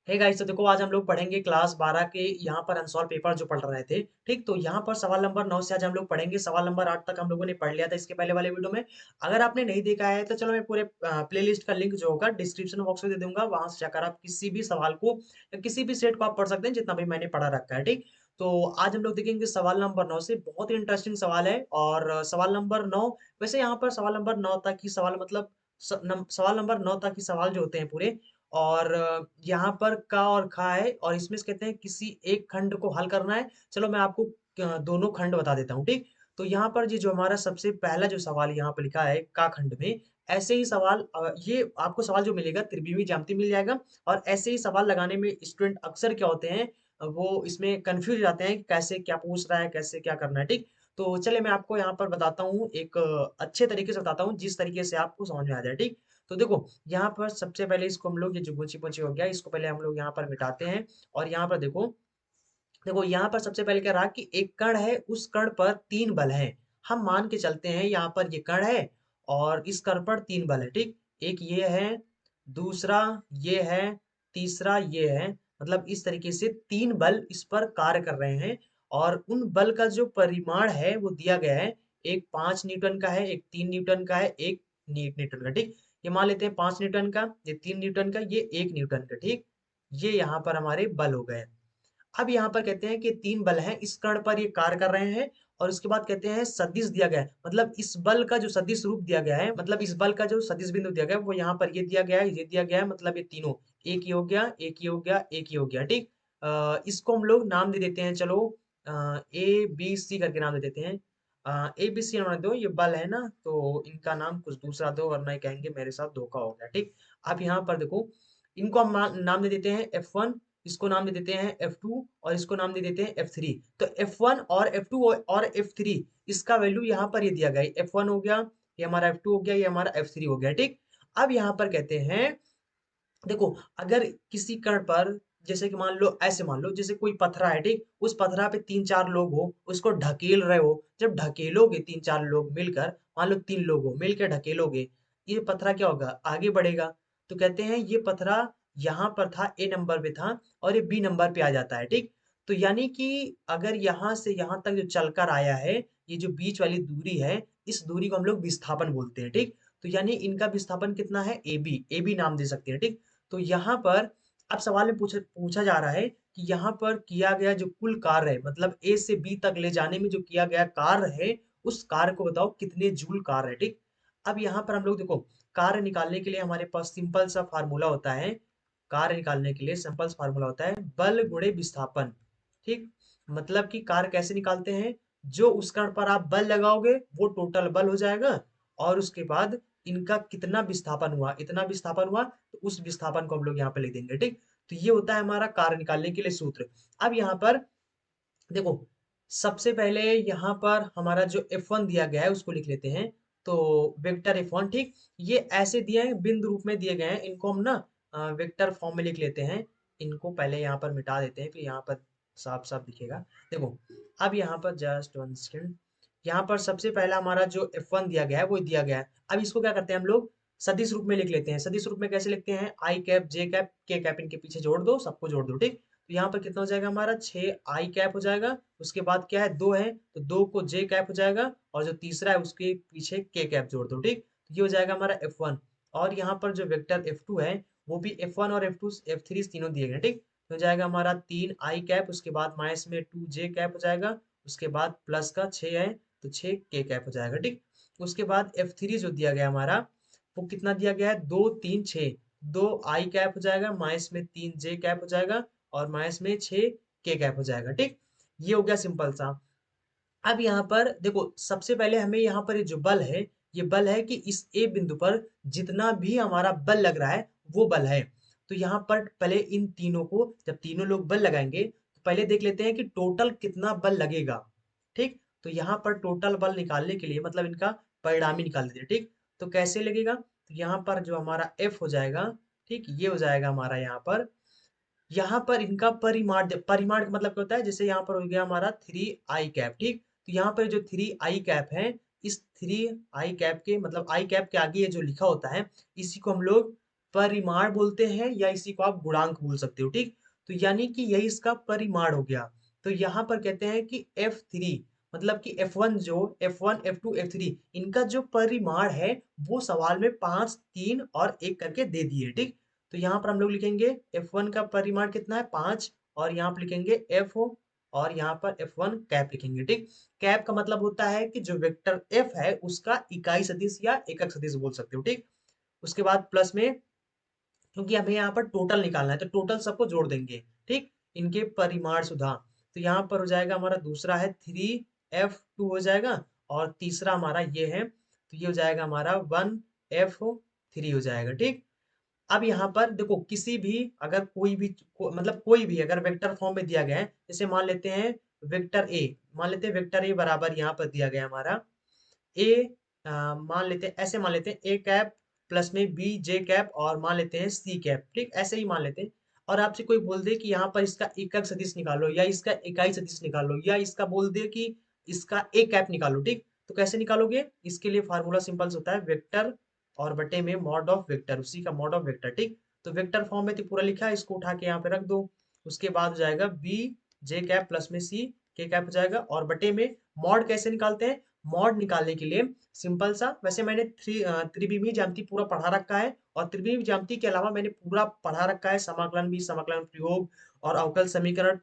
Hey guys, तो देखो आज हम लोग पढ़ेंगे क्लास 12 के यहाँ पर अनसॉल्व पेपर जो पढ़ रहे थे। ठीक, तो यहाँ पर सवाल नंबर 9 से आज हम लोग पढ़ेंगे। सवाल नंबर 8 तक हम लोगों ने पढ़ लिया था इसके पहले वाले वीडियो में। अगर आपने नहीं देखा है तो चलो मैं पूरे प्लेलिस्ट का लिंक जो होगा डिस्क्रिप्शन बॉक्स में दे दूंगा, वहां से जाकर आप किसी भी सवाल को या किसी भी सेट को आप पढ़ सकते हैं जितना भी मैंने पढ़ा रखा है। ठीक, तो आज हम लोग देखेंगे सवाल नंबर 9 से। बहुत ही इंटरेस्टिंग सवाल है। और सवाल नंबर 9, वैसे यहाँ पर सवाल नंबर 9 तक की सवाल मतलब सवाल नंबर 9 तक की सवाल जो होते हैं पूरे, और यहाँ पर का और खा है, और इसमें से कहते हैं किसी एक खंड को हल करना है। चलो मैं आपको दोनों खंड बता देता हूँ। ठीक, तो यहाँ पर ये जो हमारा सबसे पहला जो सवाल यहाँ पर लिखा है का खंड में, ऐसे ही सवाल ये आपको सवाल जो मिलेगा त्रिविमीय ज्यामिति मिल जाएगा। और ऐसे ही सवाल लगाने में स्टूडेंट अक्सर क्या होते हैं, वो इसमें कंफ्यूज जाते हैं कि कैसे क्या पूछ रहा है, कैसे क्या करना है। ठीक, तो चलिए मैं आपको यहाँ पर बताता हूँ, एक अच्छे तरीके से बताता हूँ जिस तरीके से आपको समझ में आ जाए। ठीक, तो देखो यहाँ पर सबसे पहले इसको हम लोग, ये जो गुची पुची हो गया, इसको पहले हम लोग यहाँ पर मिटाते हैं। और यहाँ पर देखो, देखो यहाँ पर सबसे पहले क्या रहा कि एक कण है, उस कण पर तीन बल हैं। हम मान के चलते हैं यहाँ पर ये कण है और इस कण पर तीन बल है। ठीक, एक ये है, दूसरा ये है, तीसरा ये है। मतलब इस तरीके से तीन बल इस पर कार्य कर रहे हैं। और उन बल का जो परिमाण है वो दिया गया है। एक 5 न्यूटन का है, एक 3 न्यूटन का है, एक न्यूटन का। ठीक, ये मान लेते हैं 5 न्यूटन का, ये 3 न्यूटन का, ये 1 न्यूटन का। ठीक, ये यहाँ पर हमारे बल हो गए। अब यहाँ पर कहते हैं कि तीन बल हैं, इस कण पर ये कार्य कर रहे हैं। और उसके बाद कहते हैं सदिश दिया गया है, मतलब इस बल का जो सदिश रूप दिया गया है, मतलब इस बल का जो सदिश बिंदु दिया गया है वो यहाँ पर ये दिया गया है, ये दिया गया है। मतलब ये तीनों, एक ही हो गया, एक ही हो गया, एक ही हो गया। ठीक, इसको हम लोग नाम दे देते हैं। चलो ए बी सी करके नाम दे देते हैं। ए बी सी नाम दो, ये बल है ना, तो इनका नाम कुछ दूसरा दो वरना ये कहेंगे मेरे साथ धोखा हो गया। ठीक, अब यहाँ पर देखो, इनको हम नाम दे देते हैं F1, इसको नाम दे देते हैं F2, और इसको नाम दे देते हैं F3। तो F1 और F2 और F3, इसका वैल्यू यहाँ पर ये दिया गया है। F1 हो गया, ये हमारा F2 हो गया, ये हमारा F3 हो गया। ठीक, अब यहाँ पर कहते हैं, देखो अगर किसी कण पर, जैसे कि मान लो, ऐसे मान लो जैसे कोई पथरा है। ठीक, उस पथरा पे तीन चार लोग हो, उसको ढकेल रहे हो। जब ढकेलोगे तीन चार लोग मिलकर, मान लो तीन लोग हो मिलकर ढकेलोगे, ये पथरा क्या होगा, आगे बढ़ेगा। तो कहते हैं ये पथरा यहाँ पर था, ए नंबर पे था, और ये बी नंबर पे आ जाता है। ठीक, तो यानी कि अगर यहाँ से यहाँ तक जो चलकर आया है, ये जो बीच वाली दूरी है, इस दूरी को हम लोग विस्थापन बोलते हैं। ठीक, तो यानी इनका विस्थापन कितना है, ए बी, ए बी नाम दे सकते हैं। ठीक, तो यहाँ पर अब सवाल में पूछा पूछा जा रहा है कि यहाँ पर किया गया जो कुल कार्य है, मतलब ए से बी तक ले जाने में जो किया गया कार्य है, उस कार्य को बताओ कितने जूल कार्य है। ठीक, अब यहाँ पर हम लोग देखो, कार्य निकालने के लिए हमारे पास सिंपल सा फार्मूला होता है। कार्य निकालने के लिए सिंपल सा फार्मूला होता है, बल गुणे विस्थापन। ठीक, मतलब कि कार्य कैसे निकालते हैं, जो उस कण पर आप बल लगाओगे वो टोटल बल हो जाएगा, और उसके बाद इनका कितना विस्थापन हुआ, इतना विस्थापन हुआ, तो उस विस्थापन को हम लोग यहाँ पे लिख देंगे। ठीक, तो ये होता है हमारा कार्य निकालने के लिए सूत्र। अब यहाँ पर देखो, सबसे पहले यहाँ पर हमारा जो F1 दिया गया है उसको लिख लेते हैं। तो वेक्टर F1, ठीक, ये ऐसे दिए हैं, बिंदु रूप में दिए गए हैं, इनको हम ना वेक्टर फॉर्म में लिख लेते हैं। इनको पहले यहाँ पर मिटा देते हैं, फिर यहाँ पर साफ साफ दिखेगा। देखो, अब यहाँ पर जस्ट वन सेकेंड, यहाँ पर सबसे पहला हमारा जो F1 दिया गया है वो दिया गया है। अब इसको क्या करते हैं हम लोग, सदिश रूप में लिख लेते हैं। सदिश रूप में कैसे लिखते हैं, आई कैप, जे कैप, के कैप, इनके पीछे जोड़ दो, सबको जोड़ दो। ठीक, तो यहाँ पर कितना हो जाएगा हमारा, 6 आई कैप हो जाएगा। उसके बाद क्या है, दो है, तो दो को जे कैप हो जाएगा, और जो तीसरा है उसके पीछे के कैप जोड़ दो। ठीक, तो ये हो जाएगा हमारा F1। और यहाँ पर जो वेक्टर F2 है, वो भी F1 और F2 F3 तीनों दिए गए। ठीक, तो हो जाएगा हमारा 3 आई कैप, उसके बाद माइनस में 2 जे कैप हो जाएगा, उसके बाद प्लस का 6 है, तो 6 के कैप हो जाएगा। ठीक, उसके बाद F3 जो दिया गया हमारा, वो कितना दिया गया है, 2 3 6, 2 आई कैप हो जाएगा, माइनस में 3 जे कैप हो जाएगा, और माइनस में 6 के कैप हो जाएगा। ठीक, ये हो गया सिंपल सा। अब यहाँ पर देखो, सबसे पहले हमें यहाँ पर ये जो बल है, ये बल है कि इस ए बिंदु पर जितना भी हमारा बल लग रहा है वो बल है। तो यहाँ पर पहले इन तीनों को, जब तीनों लोग बल लगाएंगे तो पहले देख लेते हैं कि टोटल कितना बल लगेगा। ठीक, तो यहाँ पर टोटल बल निकालने के लिए, मतलब इनका परिणामी निकाल देते हैं। ठीक, तो कैसे लगेगा, तो यहाँ पर जो हमारा F हो जाएगा, ठीक, ये हो जाएगा हमारा यहाँ पर, यहाँ पर इनका परिमाण, परिमाण का मतलब क्या होता है, जैसे यहाँ पर हो गया हमारा 3 आई कैप। ठीक, तो यहाँ पर जो 3 आई कैप है, इस 3 आई कैप के, मतलब आई कैप के आगे ये जो लिखा होता है, इसी को हम लोग परिमाण बोलते हैं या इसी को आप गुणांक बोल सकते हो, ठीक। तो यानी कि यही इसका परिमाण हो गया। तो यहाँ पर कहते हैं कि F3 मतलब कि F1 जो F1 F2 F3 इनका जो परिमाण है वो सवाल में 5 3 और 1 करके दे दिए, ठीक। तो यहाँ पर हम लोग लिखेंगे F1 का परिमाण कितना है 5 और यहाँ पर लिखेंगे F और यहाँ पर F1 कैप लिखेंगे, ठीक। कैप का मतलब होता है कि जो वेक्टर F है उसका इकाई सदिश या एकक सदिश बोल सकते हो, ठीक। उसके बाद प्लस में क्योंकि हमें यहाँ पर टोटल निकालना है तो टोटल सबको जोड़ देंगे, ठीक। इनके परिमाण सुधा तो यहाँ पर हो जाएगा हमारा दूसरा है 3F2 हो जाएगा और तीसरा हमारा ये है तो ये हो जाएगा हमारा 1F3 हो जाएगा, ठीक। अब यहाँ पर देखो किसी भी अगर कोई भी मतलब कोई भी अगर वेक्टर फॉर्म में दिया गया है जैसे मान लेते हैं वेक्टर ए, मान लेते हैं वेक्टर ए बराबर यहाँ पर दिया गया हमारा ए, मान लेते हैं ऐसे मान लेते हैं ए कैप प्लस में बी जे कैप और मान लेते हैं सी कैप, ठीक ऐसे ही मान लेते हैं। और आपसे कोई बोल दे कि यहाँ पर इसका एकक सदिश निकालो या इसका इकाई सदिश निकालो या इसका बोल दे कि इसका ए कैप निकालो, ठीक। तो कैसे निकालोगे, इसके लिए फार्मूला सिंपल से होता है वेक्टर और बटे में मॉड ऑफ वेक्टर, उसी का मॉड ऑफ वेक्टर, ठीक। तो वेक्टर फॉर्म में तो पूरा लिखा है, इसको उठा के यहाँ पे रख दो। उसके बाद हो जाएगा बी जे कैप प्लस में सी के कैप हो जाएगा और बटे में मॉड कैसे निकालते हैं, मॉड निकालने के लिए सिंपल सा, वैसे मैंने त्रिविमीय ज्यामिति पूरा पढ़ा रखा है और त्रिविमीय ज्यामिति के अलावा मैंने पूरा पढ़ा रखा है समाकलन भी, समाकलन प्रयोग और अवकल समीकरण।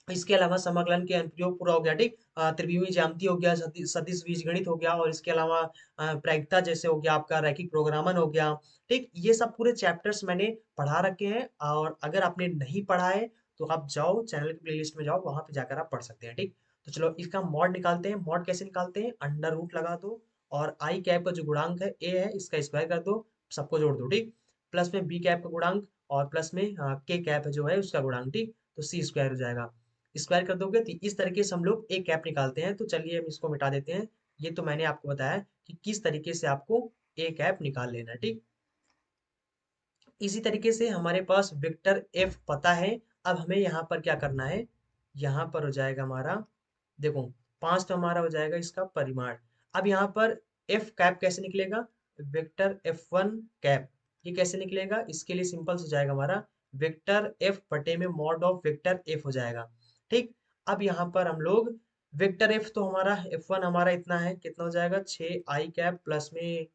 इसके अलावा समाकलन के अनुप्रयोग पूरा हो गया, ठीक। त्रिविमीय ज्यामिति हो गया, सदिश बीजगणित हो गया और इसके अलावा प्रायिकता जैसे हो गया आपका रैखिक प्रोग्रामन हो गया, ठीक। ये सब पूरे चैप्टर्स मैंने पढ़ा रखे हैं और अगर आपने नहीं पढ़ा है तो आप जाओ चैनल की प्लेलिस्ट में जाओ, वहां पे जाकर आप पढ़ सकते हैं, ठीक। तो चलो इसका मॉड निकालते हैं। मॉड कैसे निकालते हैं, अंडर रूट लगा दो और आई कैप का जो गुणांक है ए है इसका स्क्वायर कर दो, सबको जोड़ दो, ठीक। प्लस में बी कैप का गुणांक और प्लस में के कैप जो है उसका गुणांक, ठीक। तो सी स्क्वायर हो जाएगा, स्क्वायर कर दोगे तो इस तरीके से हम लोग एक कैप निकालते हैं। तो चलिए हम इसको मिटा देते हैं। ये तो मैंने आपको बताया कि किस तरीके से आपको एक कैप निकाल लेना है, ठीक। इसी तरीके से हमारे पास वेक्टर एफ पता है। अब हमें यहाँ पर क्या करना है, यहाँ पर हो जाएगा हमारा देखो 5 तो हमारा हो जाएगा इसका परिमाण। अब यहाँ पर एफ कैप कैसे निकलेगा, वेक्टर F1 कैप, ये कैसे निकलेगा, इसके लिए सिंपल हो जाएगा हमारा वेक्टर एफ बटे में मॉड ऑफ वेक्टर एफ हो जाएगा, ठीक। अब यहाँ पर हम लोग वेक्टर एफ तो हमारा F1 हमारा इतना है, कितना हो जाएगा 6 आई कैप प्लस में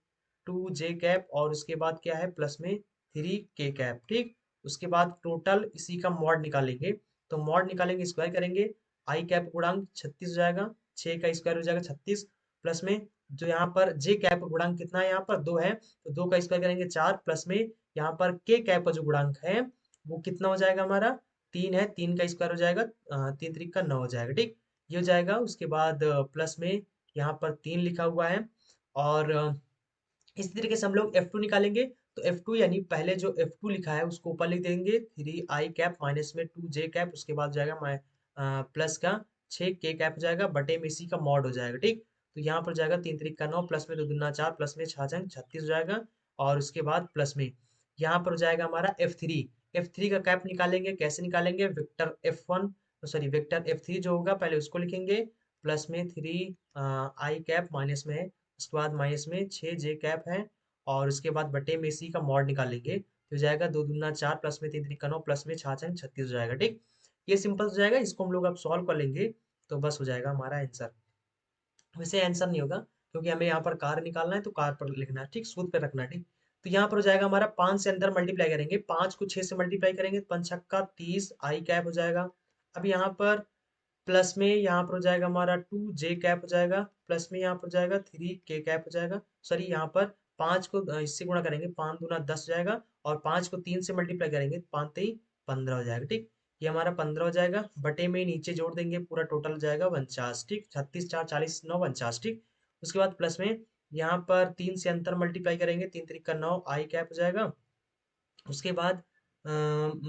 2 जे कैप और उसके बाद क्या है प्लस में 3 के कैप, ठीक। उसके बाद टोटल इसी का मॉड निकालेंगे। तो मॉड निकालेंगे स्क्वायर करेंगे, आई कैप गुणांक 36 हो जाएगा, 6 का स्क्वायर हो जाएगा 36 प्लस में जो यहाँ पर जे कैप का गुणांक कितना है, यहाँ पर 2 है तो 2 का स्क्वायर करेंगे 4 प्लस में यहाँ पर के कैप का जो गुणांक है वो कितना हो जाएगा हमारा 3 है, 3 का स्क्वायर हो जाएगा 3 3 का 9 हो जाएगा, ठीक। ये हो जाएगा। उसके बाद प्लस में यहाँ पर 3 लिखा हुआ है और इसी तरीके से हम लोग F2 निकालेंगे। तो F2 यानी पहले जो F2 लिखा है उसको ऊपर लिख देंगे 3 आई कैप माइनस में 2 जे कैप, उसके बाद हो जाएगा प्लस का 6 के कैप हो जाएगा बटे में इसी का मॉड हो जाएगा, ठीक। तो यहाँ पर जाएगा 3 3 का 9 प्लस में 2 दूना 4 प्लस में 6 36 हो जाएगा और उसके बाद प्लस में यहाँ पर हो जाएगा हमारा F3 का कैप निकालेंगे, कैसे निकालेंगे vector F1 sorry vector F3 जो होगा पहले उसको लिखेंगे प्लस में 3 आई कैप माइनस में उसके बाद माइनस में 6 जे कैप है और उसके बाद बटे में इसी का मॉड निकालेंगे तो हो जाएगा 2 दूना 4 प्लस में 3 3 का 9 प्लस में 6 36 हो जाएगा, ठीक। ये सिंपल हो जाएगा, इसको हम लोग अब सॉल्व कर लेंगे तो बस हो जाएगा हमारा आंसर। वैसे आंसर नहीं होगा क्योंकि हमें यहाँ पर कार निकालना है तो कार पर लिखना है, ठीक, सूत्र पे रखना है, ठीक। तो यहाँ पर हो जाएगा हमारा 5 से अंदर मल्टीप्लाई करेंगे, 5 को 6 से मल्टीप्लाई करेंगे 5 छक्का 30 आई कैप हो जाएगा। अब यहाँ पर प्लस में यहाँ पर हो जाएगा हमारा 2 जे कैप हो जाएगा प्लस में यहाँ पर हो जाएगा 3 के कैप हो जाएगा, सॉरी यहाँ पर 5 को इससे गुणा करेंगे 5 दूना 10 हो जाएगा और 5 को 3 से मल्टीप्लाई करेंगे 5 3 15 हो जाएगा, ठीक। ये हमारा 15 हो जाएगा बटे में नीचे जोड़ देंगे पूरा टोटल हो जाएगा 49, ठीक। 36 4 40 9 49, ठीक। उसके बाद प्लस में यहाँ पर 3 से अंतर मल्टीप्लाई करेंगे 3 3 का 9 आई कैप हो जाएगा। उसके बाद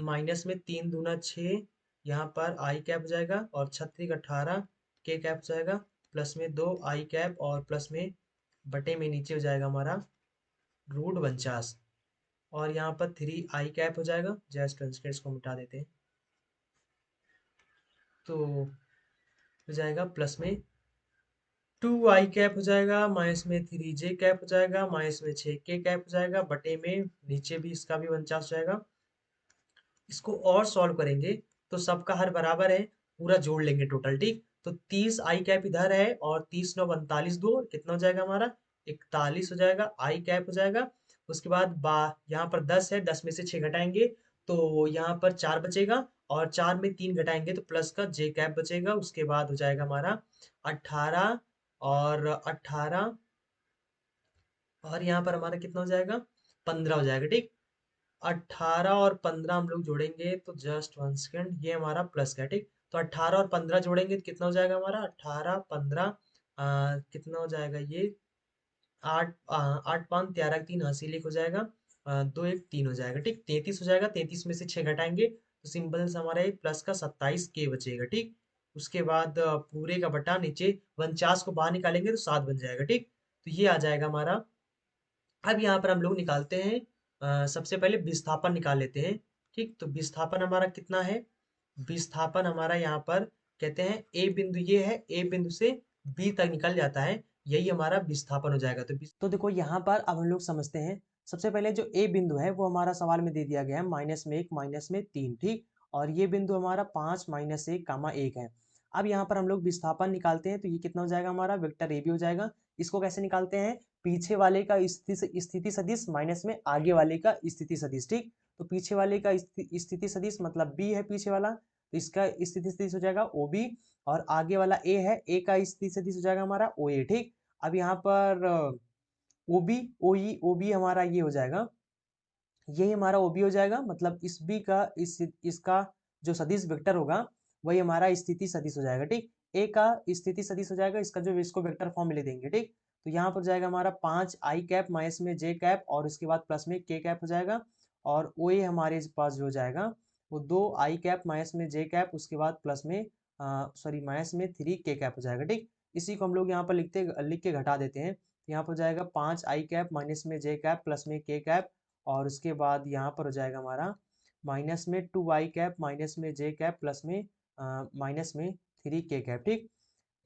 माइनस में 3 दूना 6 यहाँ पर आई कैप हो जाएगा और 36 18 के कैप हो जाएगा प्लस में 2 आई कैप और प्लस में बटे में नीचे हो जाएगा हमारा रूट 49 और यहाँ पर 3 आई कैप हो जाएगा। जस्ट ट्रांसलेट्स को मिटा देते हैं तो हो जाएगा प्लस में 2 i कैप हो जाएगा, माइनस में 3j कैप हो जाएगा, माइनस में 6k कैप हो जाएगा, बटे में नीचे भी इसका भी 49 हो जाएगा। इसको और सॉल्व करेंगे तो सबका हर बराबर है, पूरा जोड़ लेंगे टोटल, ठीक। तो 30 आई कैप इधर है और 30 9 42, दो कितना हो जाएगा हमारा 41 हो जाएगा, आई कैप हो जाएगा। उसके बाद बा यहाँ पर 10 है, 10 में से 6 घटाएंगे तो यहाँ पर 4 बचेगा, और 4 में 3 घटाएंगे तो प्लस का जे कैप बचेगा। उसके बाद हो जाएगा हमारा 18, और 18, और यहाँ पर हमारा कितना हो जाएगा 15 हो जाएगा, ठीक। 18 और 15 हम लोग जोड़ेंगे तो जस्ट 1 सेकेंड, ये हमारा प्लस का है, ठीक। तो 18 और 15 जोड़ेंगे तो कितना हो जाएगा हमारा 18 15, कितना हो जाएगा ये 8, 8 5 13 3 हासिल 1 हो जाएगा, 2 1 3 हो जाएगा, ठीक। 33 हो जाएगा, 33 में से 6 घटाएंगे तो सिंपल से हमारा एक प्लस का 27 के बचेगा, ठीक। उसके बाद पूरे का बटा नीचे 49 को बाहर निकालेंगे तो 7 बन जाएगा, ठीक। तो ये आ जाएगा हमारा। अब यहाँ पर हम लोग निकालते हैं, सबसे पहले विस्थापन निकाल लेते हैं, ठीक। तो विस्थापन हमारा कितना है, विस्थापन हमारा यहाँ पर कहते हैं ए बिंदु, ये है ए बिंदु से बी तक निकल जाता है, यही हमारा विस्थापन हो जाएगा। तो देखो यहाँ पर अब हम लोग समझते हैं। सबसे पहले जो ए बिंदु है वो हमारा सवाल में दे दिया गया है -1 -3, ठीक। और ये बिंदु हमारा 5 -1 कामा 1 है। अब यहाँ पर हम लोग विस्थापन निकालते हैं तो ये कितना हो जाएगा हमारा वेक्टर ए बी हो जाएगा। इसको कैसे निकालते हैं, पीछे वाले का स्थिति सदिश माइनस में आगे वाले का स्थिति सदिश, ठीक। तो पीछे वाले का स्थिति सदिश मतलब बी है पीछे वाला, तो इसका स्थिति सदिश हो जाएगा ओ बी, और आगे वाला ए है, ए का स्थिति सदिश हो जाएगा हमारा ओ ए, ठीक। अब यहाँ पर ओ बी ओ ई ओ बी हमारा ये हो जाएगा, यही हमारा ओ बी हो जाएगा, मतलब इस बी का इसका जो सदिश वेक्टर होगा वही हमारा स्थिति सदिश हो जाएगा, ठीक। ए का स्थिति सदिश हो जाएगा, इसका जो इसको वेक्टर फॉर्म में ले देंगे, ठीक। तो यहाँ पर जाएगा हमारा 5 आई कैप माइनस में जे कैप, और उसके बाद प्लस में के कैप हो जाएगा, और ओ ए हमारे पास जो हो जाएगा वो 2 आई कैप माइनस में जे कैप, उसके बाद प्लस में सॉरी माइनस में 3 के कैप हो जाएगा, ठीक। इसी को हम लोग यहाँ पर लिख के घटा देते हैं। यहाँ पर जाएगा 5 आई कैप माइनस में जे कैप प्लस में के कैप, और उसके बाद यहाँ पर हो जाएगा हमारा माइनस में 2 आई कैप माइनस में जे कैप प्लस में माइनस में 3 के कैप, ठीक।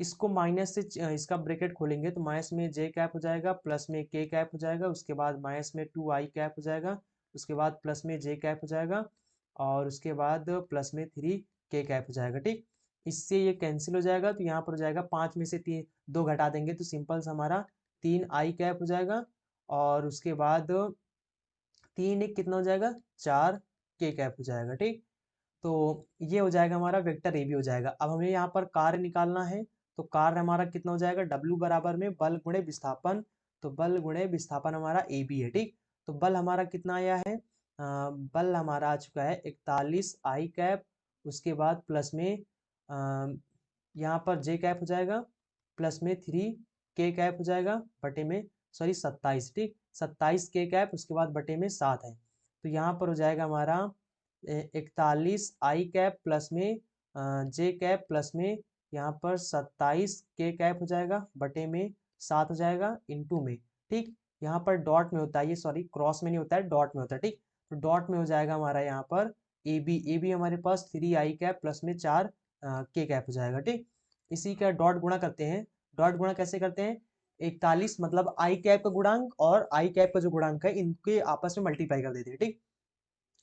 इसको माइनस से इसका ब्रैकेट खोलेंगे तो माइनस में जे कैप हो जाएगा, प्लस में के कैप हो जाएगा, उसके बाद माइनस में 2 आई कैप हो जाएगा, उसके बाद प्लस में जे कैप हो जाएगा, और उसके बाद प्लस में 3 के कैप हो जाएगा, ठीक। इससे ये कैंसिल हो जाएगा तो यहाँ पर हो जाएगा 5 में से 3 2 घटा देंगे तो सिंपल से हमारा 3 आई कैप हो जाएगा, और उसके बाद 3 एक कितना हो जाएगा 4 के कैप हो जाएगा, ठीक। तो ये हो जाएगा हमारा वेक्टर ए बी हो जाएगा। अब हमें यहाँ पर कार्य निकालना है, तो कार्य हमारा कितना हो जाएगा W बराबर में बल गुणे विस्थापन, तो बल गुणे विस्थापन हमारा ए बी है, ठीक। तो बल हमारा कितना आया है, बल हमारा आ चुका है 41 आई कैप, उसके बाद प्लस में यहाँ पर जे कैप हो जाएगा, प्लस में 3 के कैप हो जाएगा, बटे में सॉरी 27, ठीक। 27 के कैप, उसके बाद बटे में 7 है, तो यहाँ पर हो जाएगा हमारा 41 आई कैप प्लस में जे कैप प्लस में यहाँ पर 27 के कैप हो जाएगा, बटे में 7 हो जाएगा इंटू में, ठीक। यहाँ पर डॉट में होता है ये, सॉरी क्रॉस में नहीं होता है, डॉट में होता है, ठीक। तो डॉट में हो जाएगा हमारा यहाँ पर ए बी हमारे पास 3 आई कैप प्लस में 4 के कैप हो जाएगा, ठीक। इसी का डॉट गुणा करते हैं। डॉट गुणा कैसे करते हैं, 41 मतलब आई कैप का गुणांक और आई कैप का जो गुणांक है इनके आपस में मल्टीप्लाई कर देते हैं, ठीक।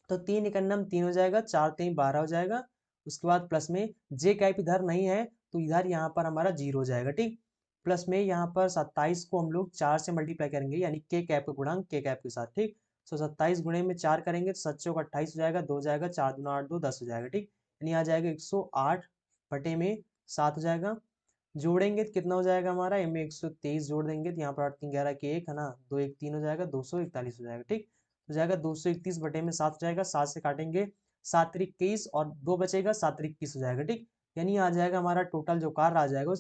तो 3 एकन्नम 3 हो जाएगा, 4 3 12 हो जाएगा, उसके बाद प्लस में जे कैप इधर नहीं है तो इधर यहाँ पर हमारा 0 हो जाएगा, ठीक। प्लस में यहाँ पर 27 को हम लोग 4 से मल्टीप्लाई करेंगे, यानी के कैप का गुणांक के कैप के साथ, ठीक। तो 27 गुणे में 4 करेंगे तो 7 चौक 28 हो जाएगा, 2 हो जाएगा, 4 दूना 8 2 10 हो जाएगा, ठीक। यानी आ जाएगा 108 बटे में 7 हो जाएगा। जोड़ेंगे तो कितना हो जाएगा हमारा, इनमें 123 जोड़ देंगे तो यहाँ पर 8 3 11 के 1 है ना, 2 1 3 हो जाएगा, 241 हो जाएगा, ठीक। हो जाएगा 231 बटे में 7 हो जाएगा, 7 से काटेंगे 7 त्रिक 21 और 2 बचेगा, 7 त्रिक 21 हो जाएगा, ठीक। यानी आ जाएगा हमारा टोटल जो कार्य आ जाएगा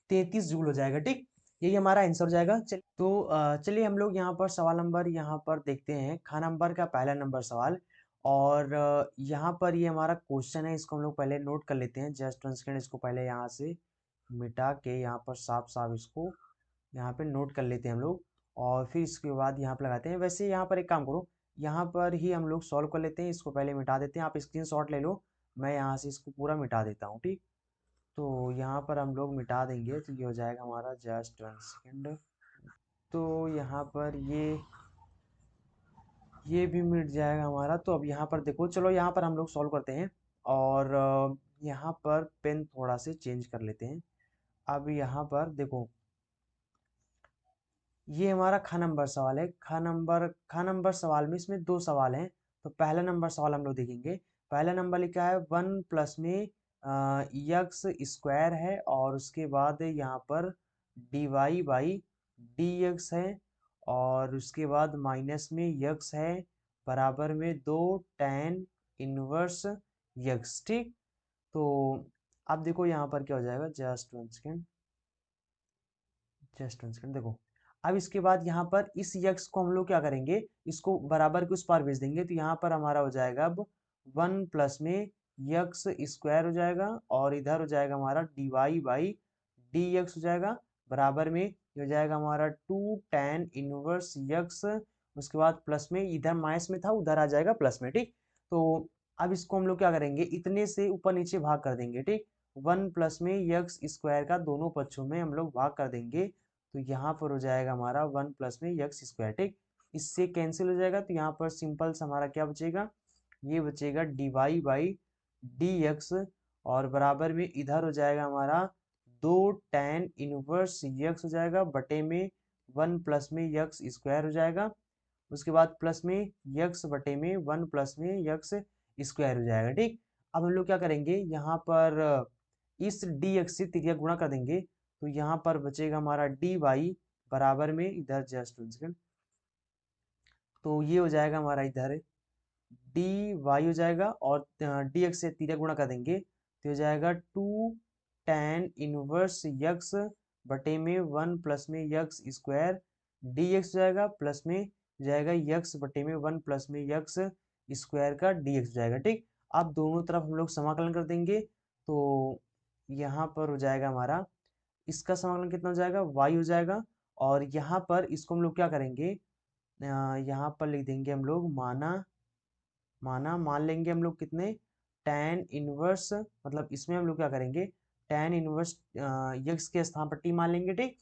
33 जूल हो जाएगा, ठीक। यही हमारा आंसर हो जाएगा। तो चलिए हम लोग यहाँ पर सवाल नंबर यहाँ पर देखते हैं, खा नंबर का पहला नंबर सवाल। और यहाँ पर ये हमारा क्वेश्चन है, इसको हम लोग पहले नोट कर लेते हैं, जस्ट वन सेकेंड, इसको पहले यहाँ से मिटा के यहाँ पर साफ साफ इसको यहाँ पे नोट कर लेते हैं हम लोग, और फिर इसके बाद यहाँ पर लगाते हैं। वैसे यहाँ पर एक काम करो, यहाँ पर ही हम लोग सॉल्व कर लेते हैं, इसको पहले मिटा देते हैं, आप स्क्रीनशॉट ले लो, मैं यहाँ से इसको पूरा मिटा देता हूँ, ठीक। तो यहाँ पर हम लोग मिटा देंगे, तो ये हो जाएगा हमारा, जस्ट 1 सेकेंड। तो यहाँ पर ये भी मिट जाएगा हमारा। तो अब यहाँ पर देखो, चलो यहाँ पर हम लोग सॉल्व करते हैं। और यहाँ पर पेन थोड़ा से चेंज कर लेते हैं। अब यहाँ पर देखो, ये हमारा ख नंबर सवाल है। ख नंबर सवाल में इसमें 2 सवाल हैं। तो पहला नंबर सवाल हम लोग देखेंगे। पहला नंबर लिखा है 1 प्लस में यक्स स्क्वायर है, और उसके बाद यहाँ पर d y by d x है, और उसके बाद माइनस में यक्स है, बराबर में 2 tan इनवर्स यक्स। ठीक। तो अब देखो यहाँ पर क्या हो जाएगा, जस्ट 1 सेकेंड देखो। अब इसके बाद यहाँ पर इस यक्स को हम लोग क्या करेंगे, इसको बराबर के उस पार भेज देंगे। तो यहाँ पर हमारा हो जाएगा अब 1 प्लस में यक्स स्क्वायर हो जाएगा, और इधर हो जाएगा हमारा d y by d x हो जाएगा, बराबर में ये हो जाएगा हमारा 2 tan इनवर्स यक्स। उसके बाद प्लस में, इधर माइनस में था उधर आ जाएगा प्लस में। ठीक। तो अब इसको हम लोग क्या करेंगे, इतने से ऊपर नीचे भाग कर देंगे। ठीक। 1 प्लस में यक्स स्क्वायर का दोनों पक्षों में हम लोग भाग कर देंगे। तो यहाँ पर हो जाएगा हमारा 1 प्लस में यक्स स्क्वायर। ठीक। इससे कैंसिल हो जाएगा, तो यहाँ पर सिंपल सा हमारा क्या बचेगा, ये बचेगा d y by d x, और बराबर में इधर हो जाएगा हमारा 2 tan इनवर्स यक्स हो जाएगा, बटे में 1 प्लस में यक्स स्क्वायर हो जाएगा। उसके बाद प्लस में यक्स बटे में 1 प्लस में यक्स स्क्वायर हो जाएगा। ठीक। अब हम लोग क्या करेंगे, यहाँ पर इस डी एक्स से त्रिज्या गुणा कर देंगे। तो यहाँ पर बचेगा हमारा डी वाई, बराबर में इधर जस्ट 1 सेकेंड, तो ये हो जाएगा हमारा इधर डी वाई हो जाएगा, और डी एक्स से तीन गुणा कर देंगे तो हो जाएगा 2 tan इनवर्स यक्स बटे में 1 प्लस में यक्स स्क्वायर डी एक्स हो जाएगा, प्लस में हो जाएगा यक्स बटे में 1 प्लस में यक्स स्क्वायर का डी एक्स हो जाएगा। ठीक। अब दोनों तरफ हम लोग समाकलन कर देंगे। तो यहाँ पर हो जाएगा हमारा, इसका समाकलन कितना हो जाएगा, y हो जाएगा। और यहाँ पर इसको हम लोग क्या करेंगे, यहाँ पर लिख देंगे हम लोग मान लेंगे हम लोग कितने, tan इनवर्स, मतलब इसमें हम लोग क्या करेंगे, tan इनवर्स यक्स के स्थान पर t मान लेंगे। ठीक।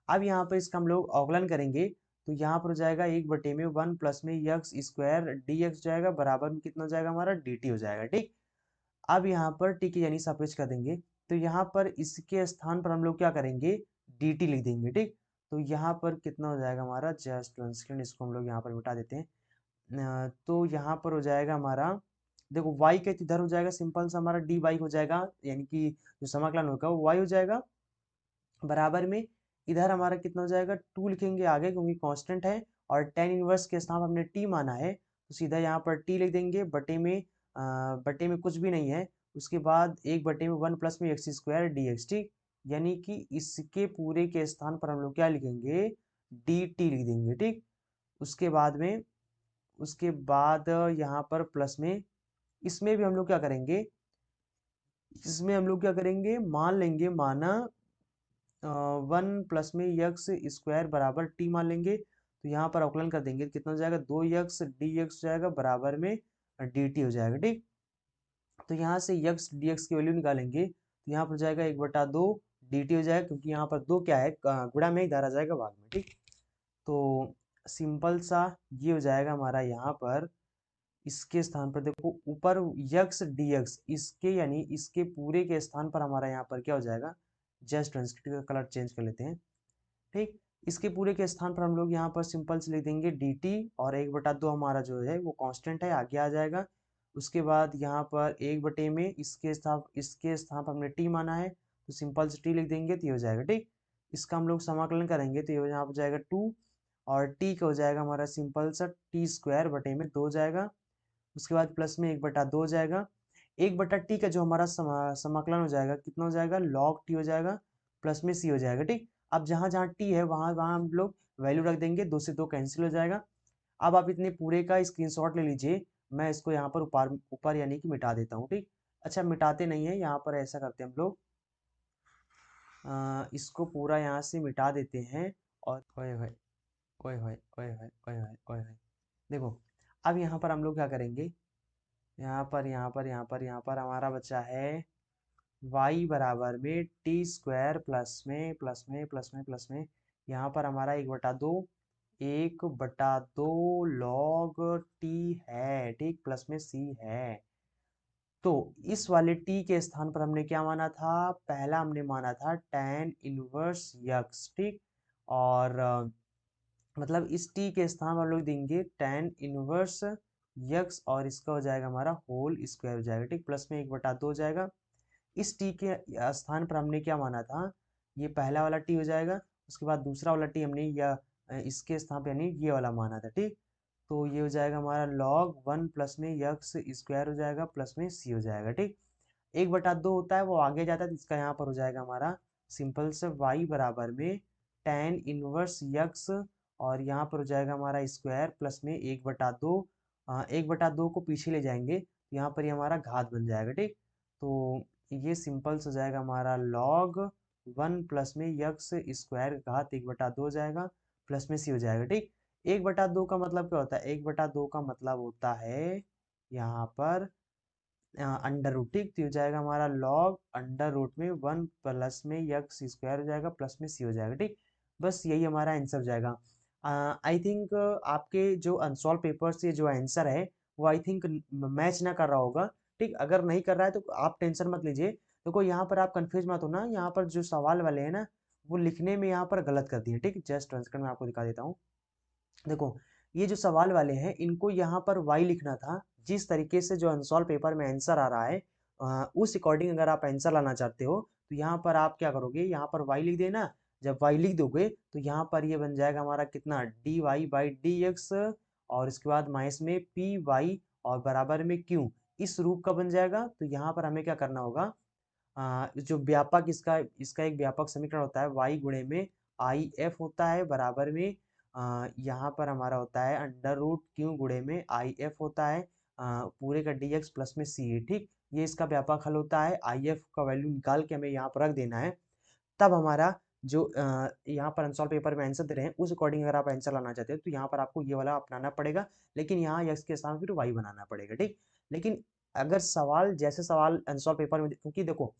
अब यहाँ पर इसका हम लोग अवकलन करेंगे। तो यहाँ पर हो जाएगा 1 बटे में 1 प्लस में यक्स स्क्वायर डी एक्स जाएगा, बराबर में कितना हो जाएगा हमारा डी टी हो जाएगा। ठीक। अब यहाँ पर टी की यानी सापेक्ष कर देंगे। तो यहाँ पर इसके स्थान पर हम लोग क्या करेंगे, डी टी लिख देंगे। ठीक। तो यहाँ पर कितना हो जाएगा हमारा, जस्ट 1 सेकेंड, इसको हम लोग यहाँ पर मिटा देते हैं। तो यहाँ पर हो जाएगा हमारा, देखो y के इधर हो जाएगा, सिंपल सा हमारा डी वाई हो जाएगा, यानी कि जो समाकलन होगा वो y हो जाएगा, बराबर में इधर हमारा कितना हो जाएगा, 2 लिखेंगे आगे क्योंकि कांस्टेंट है, और tan इनवर्स के स्थान हमने t माना है, तो सीधा यहाँ पर t लिख देंगे, बटे में कुछ भी नहीं है, उसके बाद 1 बटे में 1 प्लस में एक्स स्क्वायर डी एक्स। ठीक। यानी कि इसके पूरे के स्थान पर हम लोग क्या लिखेंगे, डी टी लिख देंगे। ठीक। उसके बाद में, यहाँ पर प्लस में, इसमें भी हम लोग क्या करेंगे, मान लेंगे, माना 1 प्लस में यक्स स्क्वायर बराबर टी मान लेंगे। तो यहाँ पर अवकलन कर देंगे, कितना हो जाएगा, 2 यक्स डी एक्स हो जाएगा, बराबर में डी टी हो जाएगा। ठीक। तो यहाँ से यक्स डी एक्स की वैल्यू निकालेंगे, तो यहाँ पर हो जाएगा 1/2 डी टी हो जाएगा, क्योंकि यहाँ पर 2 क्या है, गुणा में इधर आ जाएगा भाग में। ठीक। तो सिंपल सा ये हो जाएगा हमारा, यहाँ पर इसके स्थान पर देखो ऊपर यक्स डी एक्स, इसके यानी इसके पूरे के स्थान पर हमारा यहाँ पर क्या हो जाएगा, जस्ट का कलर चेंज कर लेते हैं। ठीक। इसके पूरे के स्थान पर हम लोग यहाँ पर सिंपल से लिख देंगे डी टी, और 1/2 हमारा जो है वो कांस्टेंट है, आगे आ जाएगा। उसके बाद यहाँ पर 1 बटे में इसके स्थान पर हमने टी माना है, तो सिंपल से टी लिख देंगे, तो ये हो जाएगा। ठीक। इसका हम लोग समाकलन करेंगे, तो ये यहाँ पर जाएगा 2, और टी का हो जाएगा हमारा सिंपल सा टी स्क्वायर बटे में 2 जाएगा। उसके बाद प्लस में 1/2 हो जाएगा, 1/t का जो हमारा समाकलन हो जाएगा, कितना हो जाएगा, log t हो जाएगा, प्लस में c हो जाएगा। ठीक। अब जहां जहां t है वहां वहां हम लोग वैल्यू रख देंगे, 2 से 2 कैंसिल हो जाएगा। अब आप इतने पूरे का स्क्रीनशॉट ले लीजिए, मैं इसको यहाँ पर ऊपर ऊपर यानी कि मिटा देता हूँ। ठीक। अच्छा, मिटाते नहीं है, यहाँ पर ऐसा करते हैं हम लोग, इसको पूरा यहाँ से मिटा देते हैं। और ओए होए ओए होए ओए होए ओए होए ओए होए, देखो अब यहाँ पर हम लोग क्या करेंगे, यहाँ पर हमारा बचा है वाई बराबर में टी स्क्वायर प्लस में यहाँ पर हमारा 1/2 लॉग टी है, ठीक, प्लस में सी है। तो इस वाले टी के स्थान पर हमने क्या माना था, पहला हमने माना था tan इनवर्स यक्स, ठीक। और मतलब इस टी के स्थान पर हम लोग देंगे tan इनवर्स यक्स और इसका हो जाएगा हमारा होल स्क्वायर हो जाएगा, ठीक, प्लस में 1/2 हो जाएगा। इस टी के स्थान पर हमने क्या माना था, ये पहला वाला टी हो जाएगा, उसके बाद दूसरा वाला टी हमने या इसके स्थान पर यानी ये वाला माना था, ठीक। तो ये हो जाएगा हमारा log 1 प्लस में यक्स स्क्वायर हो जाएगा प्लस में सी हो जाएगा, ठीक। 1/2 होता है वो आगे जाता है तो इसका यहाँ पर हो जाएगा हमारा सिंपल से y बराबर में tan इनवर्स यक्स और यहाँ पर हो जाएगा हमारा स्क्वायर प्लस में 1/2। 1/2 को पीछे ले जाएंगे तो यहाँ पर ये हमारा घात बन जाएगा, ठीक। तो ये सिंपल से हो जाएगा हमारा log 1 प्लस में यक्स स्क्वायर घात 1/2 हो जाएगा प्लस में सी हो जाएगा, ठीक। 1/2 का मतलब क्या होता है, 1/2 का मतलब होता है यहाँ पर अंडर रूट, ठीक। तो हो जाएगा हमारा लॉग अंडर रूट में 1 प्लस में यक्स स्क्वायर हो जाएगा प्लस में सी हो जाएगा, ठीक। बस यही हमारा आंसर हो जाएगा। आई थिंक आपके जो अनसॉल्व पेपर से जो आंसर है वो आई थिंक मैच ना कर रहा होगा, ठीक। अगर नहीं कर रहा है तो आप टेंशन मत लीजिए। देखो यहाँ पर आप कंफ्यूज मत होना, यहाँ पर जो सवाल वाले हैं ना वो लिखने में यहाँ पर गलत करती है, ठीक। जस्ट ट्रांसलेट में आपको दिखा देता हूँ। देखो ये जो सवाल वाले हैं इनको यहाँ पर y लिखना था, जिस तरीके से जो अनसॉल्व पेपर में आंसर आ रहा है उस अकॉर्डिंग अगर आप आंसर लाना चाहते हो तो यहाँ पर आप क्या करोगे, यहाँ पर y लिख देना। जब y लिख दोगे तो यहाँ पर ये बन जाएगा हमारा कितना dy/dx और इसके बाद माइनस में py और बराबर में q, इस रूप का बन जाएगा। तो यहाँ पर हमें क्या करना होगा, जो व्यापक इसका इसका एक व्यापक समीकरण होता है y गुणे में आई एफ होता है बराबर में यहाँ पर हमारा होता है अंडर रूट क्यू गुणे में आई एफ होता है पूरे का डी एक्स प्लस में सी ए, ठीक। ये इसका व्यापक हल होता है, आई एफ का वैल्यू निकाल के हमें यहाँ पर रख देना है। तब हमारा जो यहाँ पर अनसॉल्व पेपर में आंसर दे रहे हैं उस अकॉर्डिंग अगर आप आंसर लाना चाहते हो तो यहाँ पर आपको ये वाला अपनाना पड़ेगा, लेकिन यहाँ यक्स के साथ फिर वाई बनाना पड़ेगा, ठीक। लेकिन अगर सवाल जैसे सवाल अनसॉल्व पेपर में, क्योंकि देखो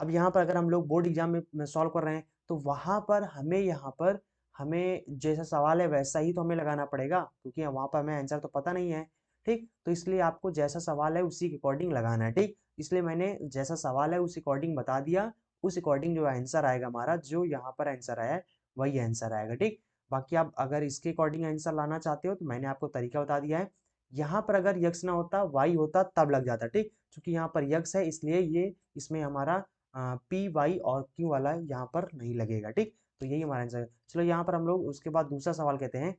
अब यहाँ पर अगर हम लोग बोर्ड एग्जाम में सॉल्व कर रहे हैं तो वहां पर हमें यहाँ पर हमें जैसा सवाल है वैसा ही तो हमें लगाना पड़ेगा, क्योंकि वहां पर हमें आंसर तो पता नहीं है, ठीक। तो इसलिए आपको जैसा सवाल है उसी के अकॉर्डिंग लगाना है, ठीक। इसलिए मैंने जैसा सवाल है उस अकॉर्डिंग बता दिया, उस अकॉर्डिंग जो आंसर आएगा हमारा, जो यहाँ पर आंसर आया है वही आंसर आएगा, ठीक। बाकी आप अगर इसके अकॉर्डिंग आंसर लाना चाहते हो तो मैंने आपको तरीका बता दिया है। यहाँ पर अगर यक्स ना होता वाई होता तब लग जाता, ठीक। क्योंकि यहाँ पर यक्स है इसलिए ये इसमें हमारा पी वाई और क्यू वाला यहाँ पर नहीं लगेगा, ठीक। तो यही हमारा आंसर है। चलो यहाँ पर हम लोग उसके बाद दूसरा सवाल कहते हैं